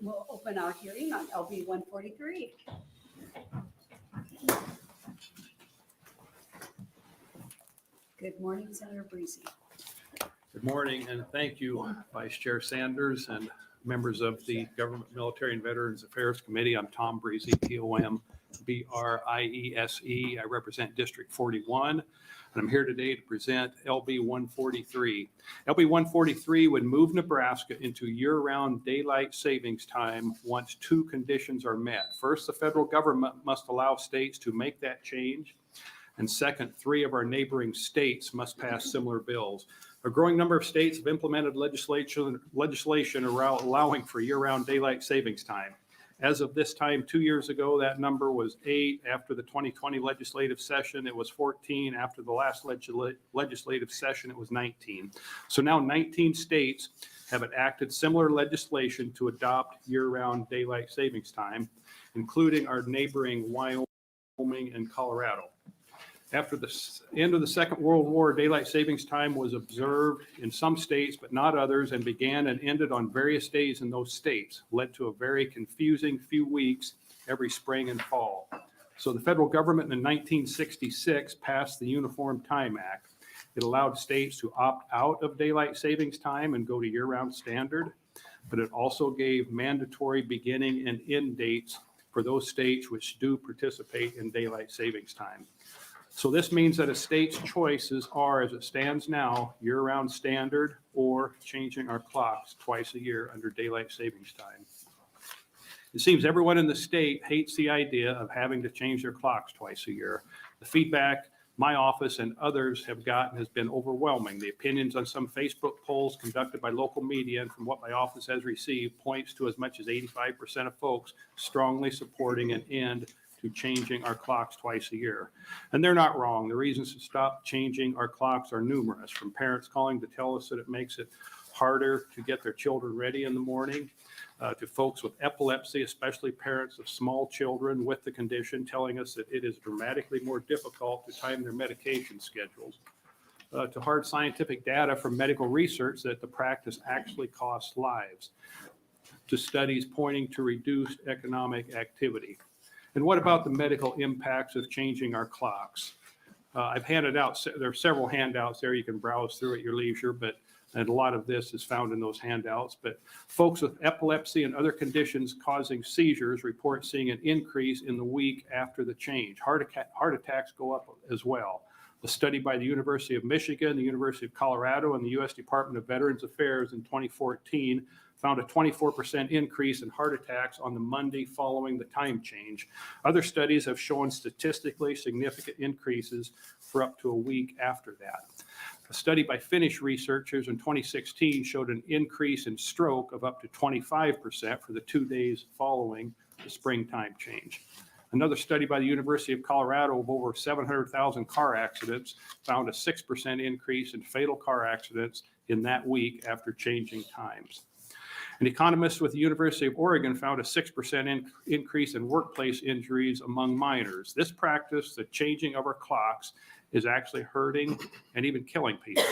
We'll open our hearing on LB143. Good morning, Senator Briese. Good morning, and thank you, Vice Chair Sanders and members of the Government, Military, and Veterans Affairs Committee. I'm Tom Briese, T-O-M-B-R-I-E-S-E. I represent District 41, and I'm here today to present LB143. LB143 would move Nebraska into year-round daylight savings time once two conditions are met. First, the federal government must allow states to make that change. And second, 3 of our neighboring states must pass similar bills. A growing number of states have implemented legislation allowing for year-round daylight savings time. As of this time 2 years ago, that number was 8. After the 2020 legislative session, it was 14. After the last legislative session, it was 19. So now 19 states have enacted similar legislation to adopt year-round daylight savings time, including our neighboring Wyoming and Colorado. After the end of the Second World War, daylight savings time was observed in some states, but not others, and began and ended on various days in those states, led to a very confusing few weeks every spring and fall. So the federal government in 1966 passed the Uniform Time Act. It allowed states to opt out of daylight savings time and go to year-round standard, but it also gave mandatory beginning and end dates for those states which do participate in daylight savings time. So this means that a state's choices are, as it stands now, year-round standard or changing our clocks twice a year under daylight savings time. It seems everyone in the state hates the idea of having to change their clocks twice a year. The feedback my office and others have gotten has been overwhelming. The opinions on some Facebook polls conducted by local media and from what my office has received points to as much as 85% of folks strongly supporting an end to changing our clocks twice a year. And they're not wrong. The reasons to stop changing our clocks are numerous, from parents calling to tell us that it makes it harder to get their children ready in the morning, to folks with epilepsy, especially parents of small children with the condition, telling us that it is dramatically more difficult to time their medication schedules, to hard scientific data from medical research that the practice actually costs lives, to studies pointing to reduced economic activity. And what about the medical impacts of changing our clocks? I've handed out, there are several handouts there. You can browse through at your leisure, and a lot of this is found in those handouts. But folks with epilepsy and other conditions causing seizures report seeing an increase in the week after the change. Heart attacks go up as well. A study by the University of Michigan, the University of Colorado, and the U.S. Department of Veterans Affairs in 2014 found a 24% increase in heart attacks on the Monday following the time change. Other studies have shown statistically significant increases for up to a week after that. A study by Finnish researchers in 2016 showed an increase in stroke of up to 25% for the 2 days following the springtime change. Another study by the University of Colorado of over 700,000 car accidents found a 6% increase in fatal car accidents in that week after changing times. An economist with the University of Oregon found a 6% increase in workplace injuries among miners. This practice, the changing of our clocks, is actually hurting and even killing people.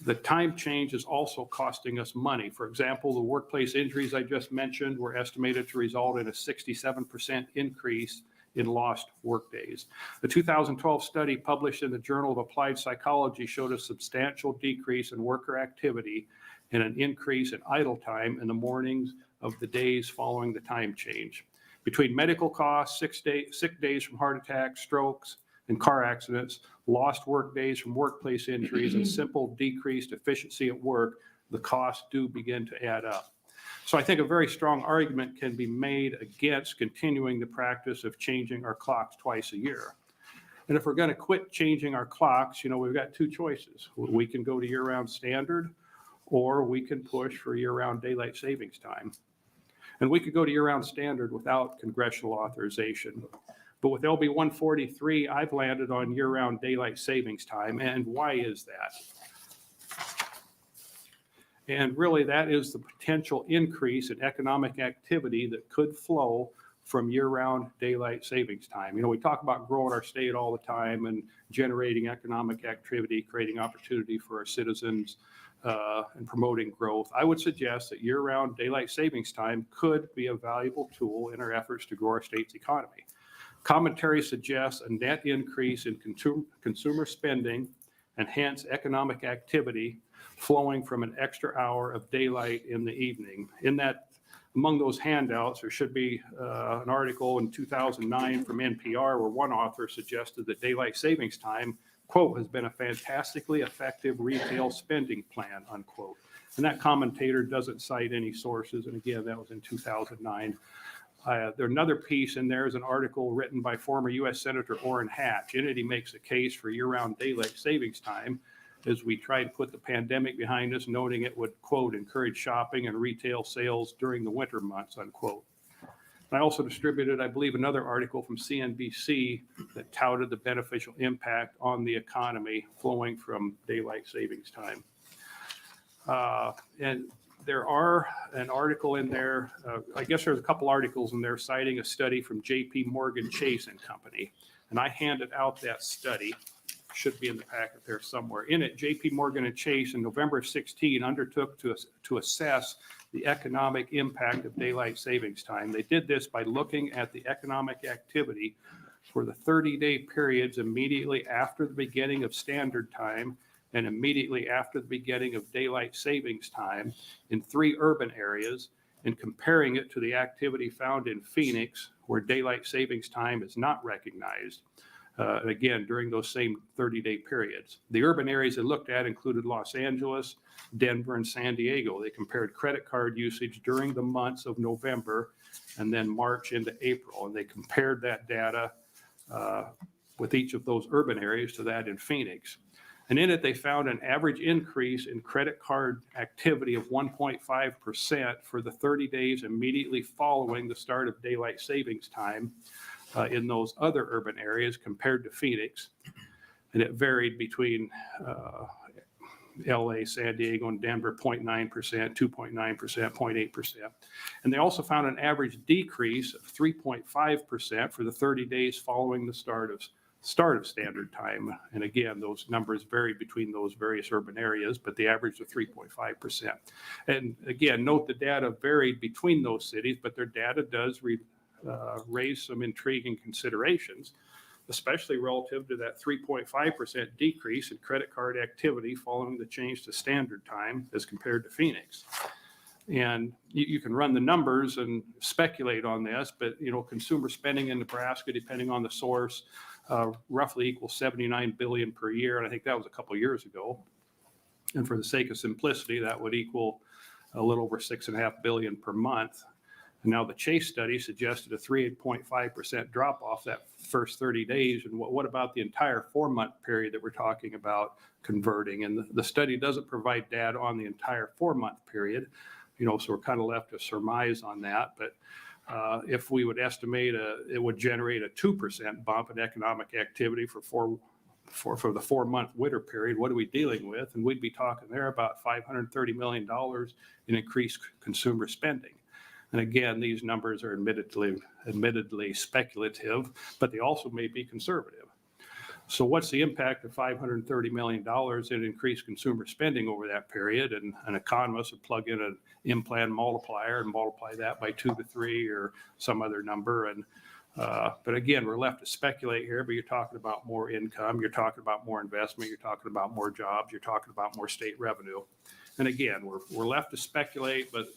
The time change is also costing us money. For example, the workplace injuries I just mentioned were estimated to result in a 67% increase in lost workdays. The 2012 study published in the Journal of Applied Psychology showed a substantial decrease in worker activity and an increase in idle time in the mornings of the days following the time change. Between medical costs, sick days from heart attacks, strokes, and car accidents, lost work days from workplace injuries, and simple decreased efficiency at work, the costs do begin to add up. So I think a very strong argument can be made against continuing the practice of changing our clocks twice a year. And if we're going to quit changing our clocks, we've got 2 choices. We can go to year-round standard, or we can push for year-round daylight savings time. And we could go to year-round standard without congressional authorization. But with LB 143, I've landed on year-round daylight savings time. And why is that? And really, that is the potential increase in economic activity that could flow from year-round daylight savings time. We talk about growing our state all the time and generating economic activity, creating opportunity for our citizens and promoting growth, I would suggest that year-round daylight savings time could be a valuable tool in our efforts to grow our state's economy. Commentary suggests a net increase in consumer spending and hence economic activity flowing from an extra hour of daylight in the evening. Among those handouts, there should be an article in 2009 from NPR where one author suggested that daylight savings time, quote, has been a fantastically effective retail spending plan, unquote. And that commentator doesn't cite any sources. And again, that was in 2009. There's another piece in there is an article written by former U.S. Senator Orrin Hatch. In it, he makes a case for year-round daylight savings time as we try to put the pandemic behind us, noting it would, quote, encourage shopping and retail sales during the winter months, unquote. I also distributed, I believe, another article from CNBC that touted the beneficial impact on the economy flowing from daylight savings time. And there are an article in there, I guess there's a couple articles in there citing a study from J.P. Morgan Chase and Company. And I handed out that study, should be in the packet there somewhere. In it, J.P. Morgan and Chase in November of 16 undertook to assess the economic impact of daylight savings time. They did this by looking at the economic activity for the 30-day periods immediately after the beginning of standard time and immediately after the beginning of daylight savings time in 3 urban areas and comparing it to the activity found in Phoenix, where daylight savings time is not recognized. Again, during those same 30-day periods. The urban areas they looked at included Los Angeles, Denver, and San Diego. They compared credit card usage during the months of November and then March into April. And they compared that data with each of those urban areas to that in Phoenix. And in it, they found an average increase in credit card activity of 1.5% for the 30 days immediately following the start of daylight savings time in those other urban areas compared to Phoenix. And it varied between LA, San Diego, and Denver, 0.9%, 2.9%, 0.8%. And they also found an average decrease of 3.5% for the 30 days following the start of standard time. And again, those numbers vary between those various urban areas, but the average of 3.5%. And again, note the data varied between those cities, but their data does raise some intriguing considerations, especially relative to that 3.5% decrease in credit card activity following the change to standard time as compared to Phoenix. And you can run the numbers and speculate on this, but consumer spending in Nebraska, depending on the source, roughly equals $79 billion per year. And I think that was a couple of years ago. And for the sake of simplicity, that would equal a little over $6.5 billion per month. And now the Chase study suggested a 3.5% drop off that first 30 days. And what about the entire 4-month period that we're talking about converting? And the study doesn't provide data on the entire 4-month period, so we're kind of left to surmise on that. But if we would estimate it would generate a 2% bump in economic activity for the 4-month winter period, what are we dealing with? And we'd be talking there about $530 million in increased consumer spending. And again, these numbers are admittedly speculative, but they also may be conservative. So what's the impact of $530 million in increased consumer spending over that period? And an economist would plug in an in-plan multiplier and multiply that by 2 to 3 or some other number. And but again, we're left to speculate here, but you're talking about more income, you're talking about more investment, you're talking about more jobs, you're talking about more state revenue. And again, we're left to speculate, but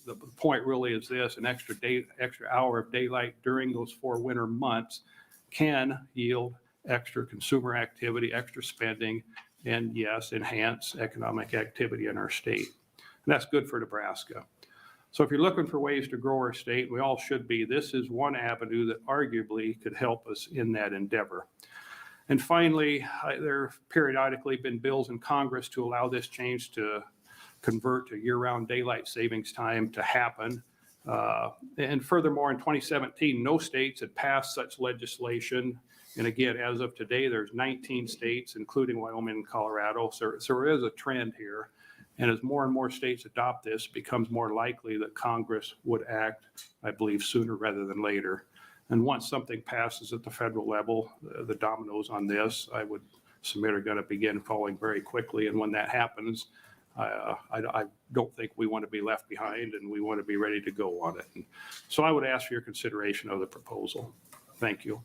the point really is this: an extra hour of daylight during those 4 winter months can yield extra consumer activity, extra spending, and yes, enhance economic activity in our state. And that's good for Nebraska. So if you're looking for ways to grow our state, we all should be, this is one avenue that arguably could help us in that endeavor. And finally, there have periodically been bills in Congress to allow this change to convert to year-round daylight savings time to happen. And furthermore, in 2017, no states had passed such legislation. And again, as of today, there's 19 states, including Wyoming and Colorado. So there is a trend here. And as more and more states adopt this, it becomes more likely that Congress would act, I believe, sooner rather than later. And once something passes at the federal level, the dominoes on this, I would submit, are going to begin falling very quickly. And when that happens, I don't think we want to be left behind, and we want to be ready to go on it. And so I would ask for your consideration of the proposal. Thank you.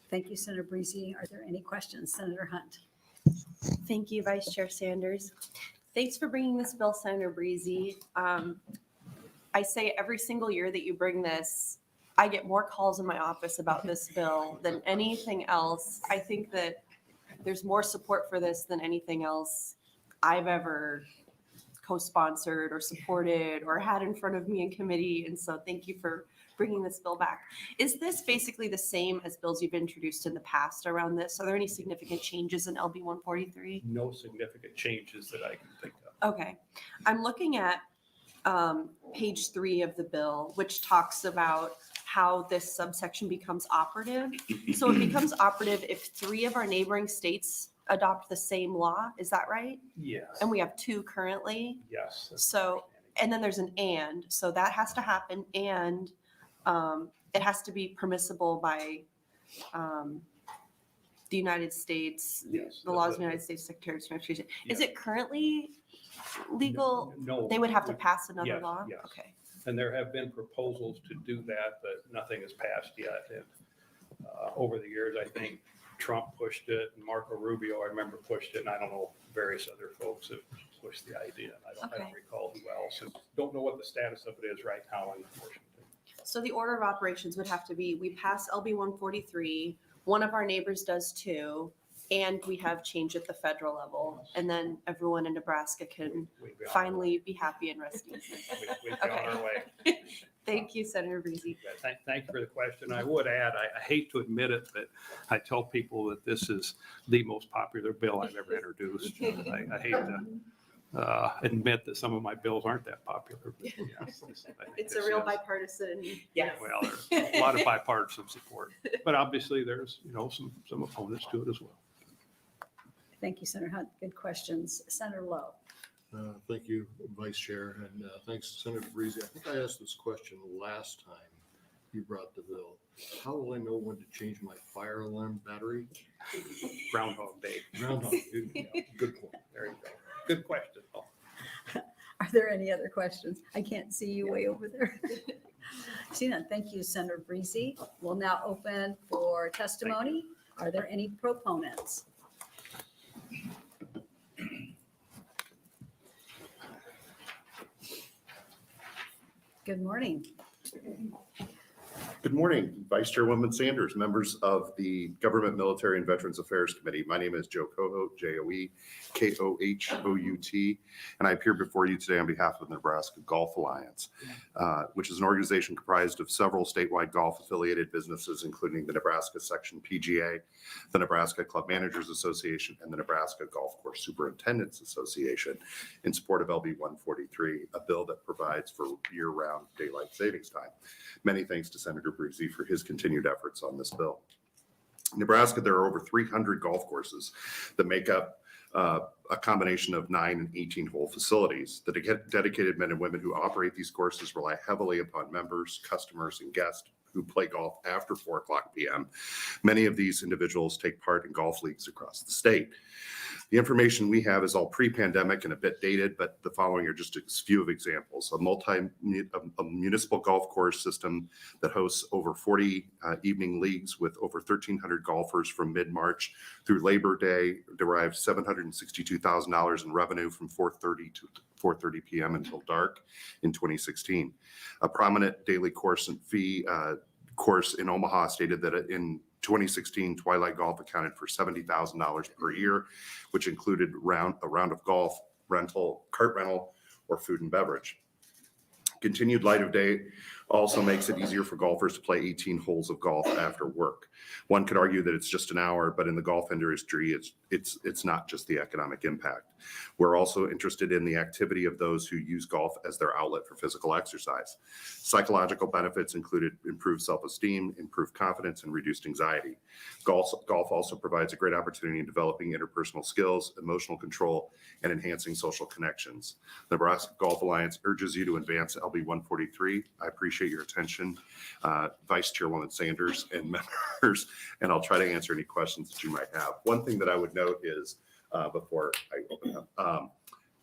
Thank you, Senator Briese. Are there any questions? Senator Hunt. Thank you, Vice Chair Sanders. Thanks for bringing this bill, Senator Briese. I say every single year that you bring this, I get more calls in my office about this bill than anything else. I think that there's more support for this than anything else I've ever co-sponsored or supported or had in front of me in committee. And so thank you for bringing this bill back. Is this basically the same as bills you've introduced in the past around this? Are there any significant changes in LB143? No significant changes that I can think of. Okay. I'm looking at page 3 of the bill, which talks about how this subsection becomes operative. So it becomes operative if 3 of our neighboring states adopt the same law. Is that right? Yes. And we have 2 currently. Yes. So, and then there's an and. So that has to happen. And it has to be permissible by the United States, Yes. the laws of the United States Secretary of Transportation. Is it currently legal? No. They would have to pass another Yes, law? yes. Okay. And there have been proposals to do that, but nothing has passed yet. And over the years, I think Trump pushed it, and Marco Rubio, I remember, pushed it, and I don't know, various other folks have pushed the idea. I don't Okay. recall who else. And don't know what the status of it is right now in Washington. So the order of operations would have to be, we pass LB 143, one of our neighbors does too, and we have change at the federal level. And then everyone in Nebraska can We've been on our finally be happy and rest easy. way. We've been on Okay. our way. Thank you, Senator Briese. Thank you for the question. I would add, I hate to admit it, but I tell people that this is the most popular bill I've ever introduced. I hate to admit that some of my bills aren't that popular. But yes, I think It's this a real is- bipartisan. Well, there's a lot of bipartisan support, but obviously there's, some opponents to it as well. Thank you, Senator Hunt. Good questions. Senator Lowe. Thank you, Vice Chair, and thanks, Senator Briese. I think I asked this question last time you brought the bill. How will I know when to change my fire alarm battery? Groundhog Day. Groundhog, good point. There you go. Good question. Oh, Are there any other questions? I can't see you way over there. See none. Thank you, Senator Briese. We'll now open for testimony. Are there any proponents? Good morning. Good morning, Vice Chairwoman Sanders, members of the Government, Military, and Veterans Affairs Committee. My name is Joe Kohout, Joe-Kohout, and I appear before you today on behalf of the Nebraska Golf Alliance, which is an organization comprised of several statewide golf-affiliated businesses, including the Nebraska Section PGA, the Nebraska Club Managers Association, and the Nebraska Golf Course Superintendents Association, in support of LB 143, a bill that provides for year-round daylight savings time. Many thanks to Senator Briese for his continued efforts on this bill. In Nebraska, there are over 300 golf courses that make up a combination of 9 and 18-hole facilities. The dedicated men and women who operate these courses rely heavily upon members, customers, and guests who play golf after 4:00 p.m. Many of these individuals take part in golf leagues across the state. The information we have is all pre-pandemic and a bit dated, but the following are just a few of examples. A municipal golf course system that hosts over 40 evening leagues with over 1,300 golfers from mid-March through Labor Day derived $762,000 in revenue from 4:30 to 4:30 p.m. until dark in 2016. A prominent daily course and fee course in Omaha stated that in 2016, Twilight Golf accounted for $70,000 per year, which included a round of golf, cart rental, or food and beverage. Continued light of day also makes it easier for golfers to play 18 holes of golf after work. One could argue that it's just an hour, but in the golf industry, it's not just the economic impact. We're also interested in the activity of those who use golf as their outlet for physical exercise. Psychological benefits included improved self-esteem, improved confidence, and reduced anxiety. Golf also provides a great opportunity in developing interpersonal skills, emotional control, and enhancing social connections. The Nebraska Golf Alliance urges you to advance LB 143. I appreciate your attention, Vice Chairwoman Sanders and members, and I'll try to answer any questions that you might have. One thing that I would note is, before I open up,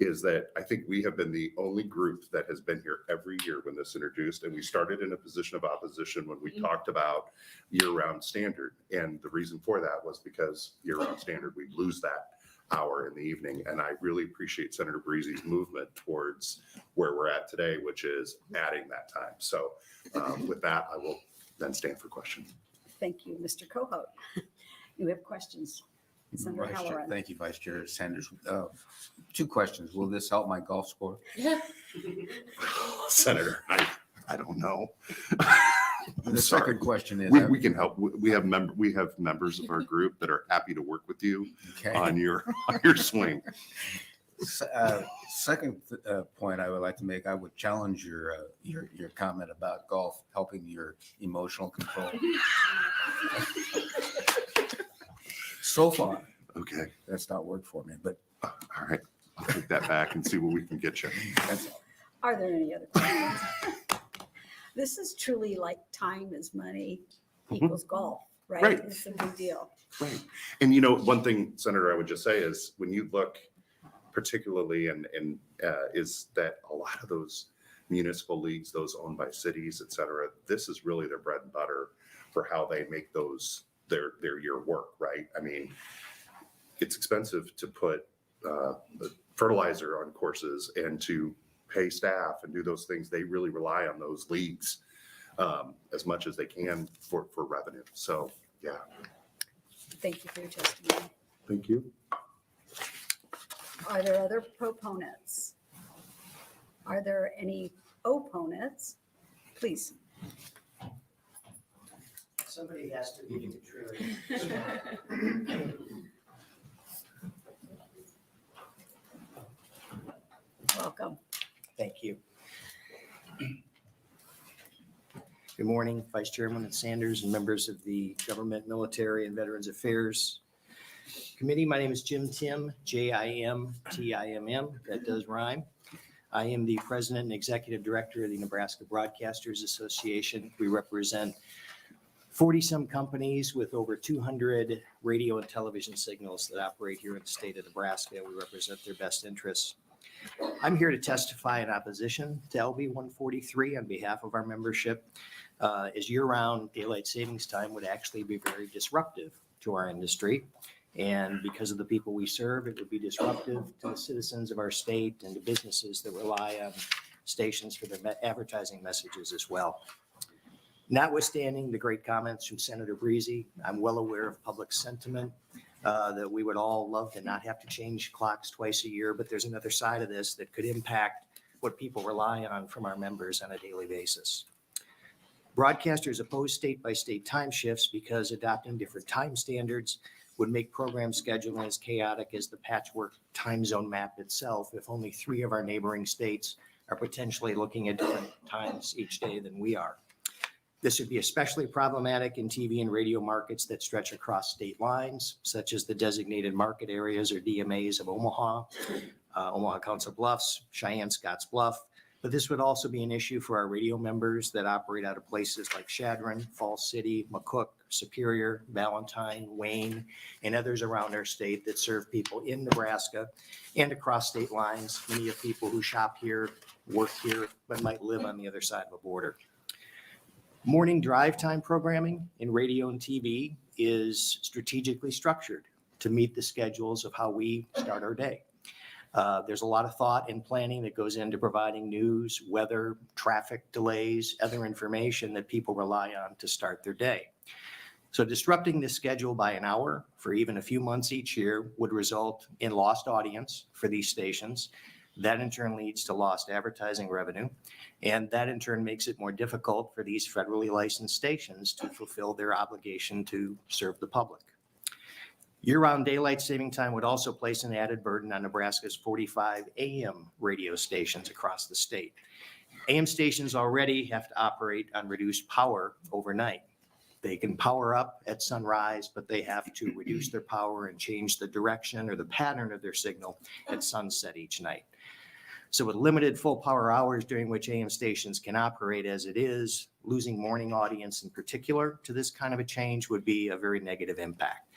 is that I think we have been the only group that has been here every year when this introduced, and we started in a position of opposition when we talked about year-round standard. And the reason for that was because year-round standard, we'd lose that hour in the evening. And I really appreciate Senator Briese's movement towards where we're at today, which is adding that time. So with that, I will then stand for questions. Thank you, Mr. Kohout. You have questions? Senator Vice Chair. Halloran. Thank you, Vice Chair Sanders. 2 questions. Will this help my golf score? Senator, I don't know. I'm The sorry. second question is, We can help. We have members of our group that are happy to work with you okay. on your swing. Second point I would like to make, I would challenge your comment about golf helping your emotional control. So far, Okay. that's not worked for me, but All right. I'll take that back and see what we can get you. that's all. Are there any other questions? This is truly like time is money equals golf, right? Right. It's a big deal. Right. And one thing, Senator, I would just say is when you look particularly is that a lot of those municipal leagues, those owned by cities, et cetera, this is really their bread and butter for how they make those their year work, right? I mean, it's expensive to put fertilizer on courses and to pay staff and do those things. They really rely on those leagues as much as they can for revenue. So, yeah. Thank you for your testimony. Thank you. Are there other proponents? Are there any opponents? Please. Somebody has to be contrarian. Welcome. Thank you. Good morning, Vice Chairman Sanders and members of the Government, Military, and Veterans Affairs Committee. My name is Timm, J-I-M-T-I-M-M. That does rhyme. I am the President and Executive Director of the Nebraska Broadcasters Association. We represent 40-some companies with over 200 radio and television signals that operate here in the state of Nebraska. We represent their best interests. I'm here to testify in opposition to LB143 on behalf of our membership, as year-round daylight savings time would actually be very disruptive to our industry. And because of the people we serve, it would be disruptive to the citizens of our state and to businesses that rely on stations for their advertising messages as well. Notwithstanding the great comments from Senator Briese, I'm well aware of public sentiment that we would all love to not have to change clocks twice a year, but there's another side of this that could impact what people rely on from our members on a daily basis. Broadcasters oppose state-by-state time shifts because adopting different time standards would make program scheduling as chaotic as the patchwork time zone map itself if only 3 of our neighboring states are potentially looking at different times each day than we are. This would be especially problematic in TV and radio markets that stretch across state lines, such as the designated market areas or DMAs of Omaha, Omaha Council Bluffs, Cheyenne, Scotts Bluff. But this would also be an issue for our radio members that operate out of places like Chadron, Falls City, McCook, Superior, Valentine, Wayne, and others around our state that serve people in Nebraska and across state lines, many of people who shop here, work here, but might live on the other side of a border. Morning drive time programming in radio and TV is strategically structured to meet the schedules of how we start our day. There's a lot of thought and planning that goes into providing news, weather, traffic delays, other information that people rely on to start their day. So disrupting this schedule by an hour for even a few months each year would result in lost audience for these stations. That in turn leads to lost advertising revenue. And that in turn makes it more difficult for these federally licensed stations to fulfill their obligation to serve the public. Year-round daylight saving time would also place an added burden on Nebraska's 45 AM radio stations across the state. AM stations already have to operate on reduced power overnight. They can power up at sunrise, but they have to reduce their power and change the direction or the pattern of their signal at sunset each night. So with limited full power hours during which AM stations can operate as it is, losing morning audience in particular to this kind of a change would be a very negative impact.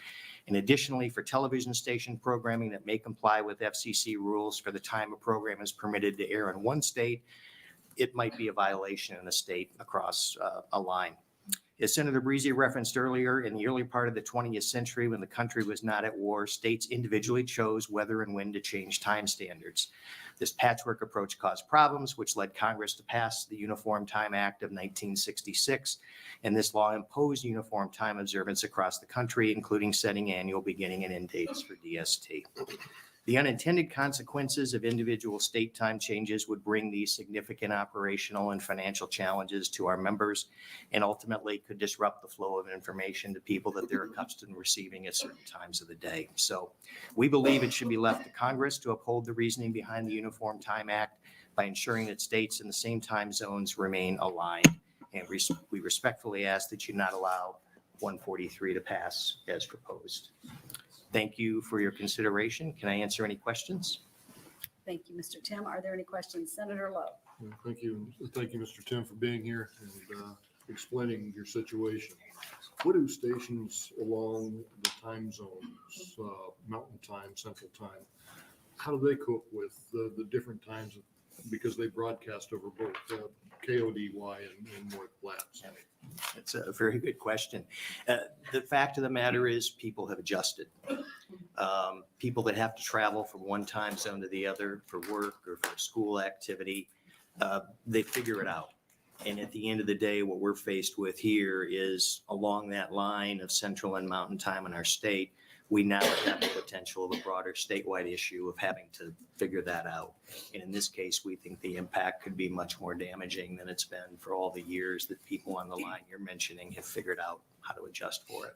And additionally, for television station programming that may comply with FCC rules for the time a program is permitted to air in one state, it might be a violation in a state across a line. As Senator Briese referenced earlier, in the early part of the 20th century, when the country was not at war, states individually chose whether and when to change time standards. This patchwork approach caused problems, which led Congress to pass the Uniform Time Act of 1966. And this law imposed uniform time observance across the country, including setting annual beginning and end dates for DST. The unintended consequences of individual state time changes would bring these significant operational and financial challenges to our members and ultimately could disrupt the flow of information to people that they're accustomed to receiving at certain times of the day. So we believe it should be left to Congress to uphold the reasoning behind the Uniform Time Act by ensuring that states in the same time zones remain aligned. And we respectfully ask that you not allow 143 to pass as proposed. Thank you for your consideration. Can I answer any questions? Thank you, Mr. Timm. Are there any questions? Senator Lowe? Thank you. Thank you, Mr. Timm, for being here and explaining your situation. What do stations along the time zones, Mountain Time, Central Time, how do they cope with the different times? Because they broadcast over both KODY and North Platte. That's a very good question. The fact of the matter is people have adjusted. People that have to travel from one time zone to the other for work or for school activity, they figure it out. And at the end of the day, what we're faced with here is along that line of Central and Mountain Time in our state, we now have the potential of a broader statewide issue of having to figure that out. And in this case, we think the impact could be much more damaging than it's been for all the years that people on the line you're mentioning have figured out how to adjust for it.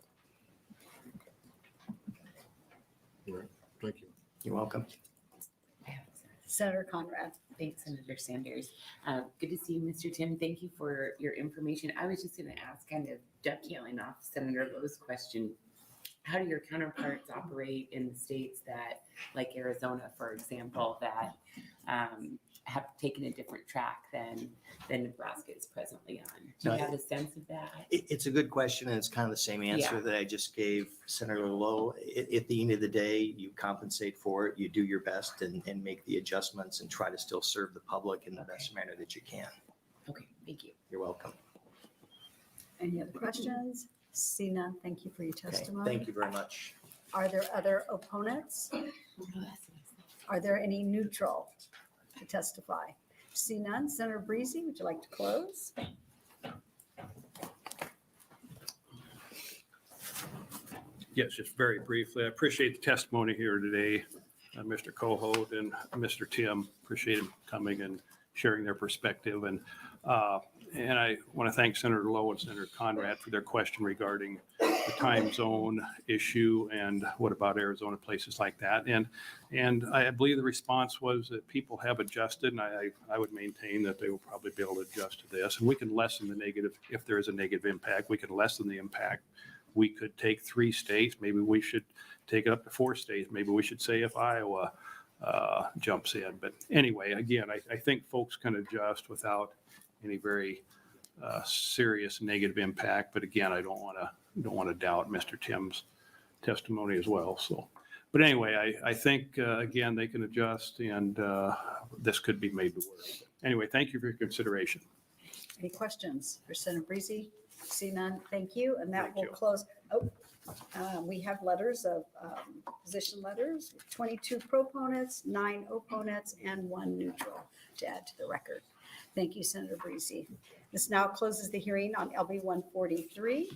All right. Thank you. You're welcome. Senator Conrad? Thanks, Senator Sanders. Good to see you, Mr. Timm. Thank you for your information. I was just going to ask, kind of dovetailing off Senator Lowe's question, how do your counterparts operate in the states that, like Arizona, for example, that have taken a different track than Nebraska is presently on? Do you have a sense of that? It's a good question, and it's kind of the same answer Yeah. that I just gave Senator Lowe. At the end of the day, you compensate for it, you do your best and make the adjustments and try to still serve the public in the best manner that you can. Okay, thank you. You're welcome. Any other questions? See none. Thank you for your Okay, testimony. thank you very much. Are there other opponents? Are there any neutral to testify? See none. Senator Briese, would you like to close? Yes, just very briefly. I appreciate the testimony here today, Mr. Kohout and Mr. Timm. Appreciate them coming and sharing their perspective. And I want to thank Senator Lowe and Senator Conrad for their question regarding the time zone issue and what about Arizona, places like that. And I believe the response was that people have adjusted, and I would maintain that they will probably be able to adjust to this. And we can lessen the negative, if there is a negative impact, we can lessen the impact. We could take 3 states, maybe we should take it up to 4 states. Maybe we should say if Iowa jumps in. But anyway, again, I think folks can adjust without any very serious negative impact. But again, I don't want to doubt Mr. Timm's testimony as well. So, but anyway, I think again they can adjust, and this could be made to work. Anyway, thank you for your consideration. Any questions for Senator Briese? See none. Thank you. And that Thank will you. close. We have letters of position letters, 22 proponents, 9 opponents, and 1 neutral to add to the record. Thank you, Senator Briese. This now closes the hearing on LB 143.